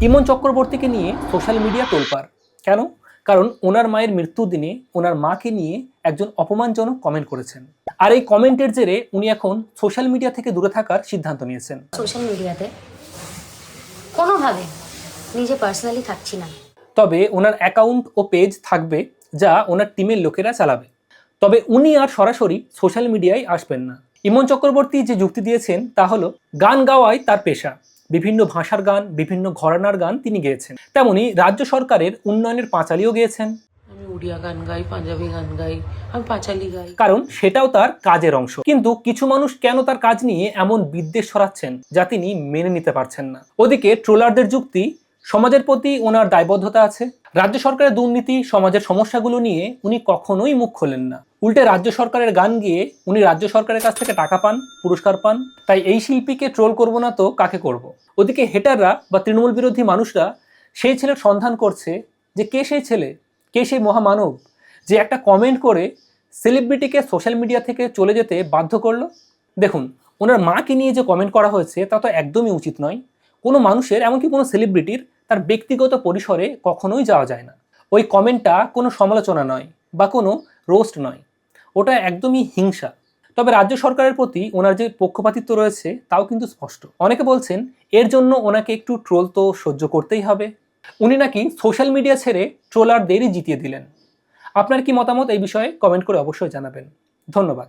ইমন চক্রবর্তীকে নিয়ে social media তোলপাড়। কেন? কারণ ওনার মায়ের মৃত্যুর দিনে ওনার মাকে নিয়ে একজন অপমানজনক কমেন্ট করেছেন, আর এই কমেন্টের জেরে উনি এখন সোশ্যাল মিডিয়া থেকে দূরে থাকার সিদ্ধান্ত নিয়েছেন। সোশ্যাল মিডিয়াতে কোনোভাবে নিজে পার্সোনালি থাকছি না। তবে ওনার অ্যাকাউন্ট ও পেজ থাকবে, যা ওনার টিমের লোকেরা চালাবে। তবে উনি আর সরাসরি সোশ্যাল মিডিয়ায় আসবেন না। ইমন চক্রবর্তী যে যুক্তি দিয়েছেন তা হলো, গান গাওয়াই তার পেশা, বিভিন্ন ভাষার গান, বিভিন্ন ঘরানার গান তিনি গেয়েছেন। তেমনি রাজ্য সরকারের উন্নয়নের পাঁচালিও গেয়েছেন। আমি উড়িয়া গান গাই, পাঞ্জাবি গান গাই, আমি পাঁচালি গাই, কারণ সেটাও তার কাজের অংশ। কিন্তু কিছু মানুষ কেন তার কাজ নিয়ে এমন বিদ্বেষ ছড়াচ্ছেন যা তিনি মেনে নিতে পারছেন না। ওদিকে ট্রোলারদের যুক্তি, সমাজের প্রতি ওনার দায়বদ্ধতা আছে। রাজ্য সরকারের দুর্নীতি, সমাজের সমস্যাগুলো নিয়ে উনি কখনোই মুখ খোলেন না। উল্টে রাজ্য সরকারের গান গিয়ে উনি রাজ্য সরকারের কাছ থেকে টাকা পান, পুরস্কার পান। তাই এই শিল্পীকে ট্রোল করব না তো কাকে করব? ওদিকে হেটাররা বা তৃণমূল বিরোধী মানুষরা সেই ছেলের সন্ধান করছে যে কে সেই ছেলে, কে সেই মহামানব যে একটা কমেন্ট করে সেলিব্রিটিকে সোশ্যাল মিডিয়া থেকে চলে যেতে বাধ্য করলো। দেখুন, ওনার মাকে নিয়ে যে কমেন্ট করা হয়েছে তা তো একদমই উচিত নয়। কোনো মানুষের, এমনকি কোনো সেলিব্রিটির তার ব্যক্তিগত পরিসরে কখনোই যাওয়া যায় না। ওই কমেন্টটা কোনো সমালোচনা নয় বা কোনো রোস্ট নয়, ওটা একদমই হিংসা। তবে রাজ্য সরকারের প্রতি ওনার যে পক্ষপাতিত্ব রয়েছে তাও কিন্তু স্পষ্ট। অনেকে বলছেন এর জন্য ওনাকে একটু ট্রোল তো সহ্য করতেই হবে। উনি নাকি সোশ্যাল মিডিয়া ছেড়ে ট্রোলারদেরই জিতিয়ে দিলেন। আপনার কি মতামত এই বিষয়ে কমেন্ট করে অবশ্যই জানাবেন। ধন্যবাদ।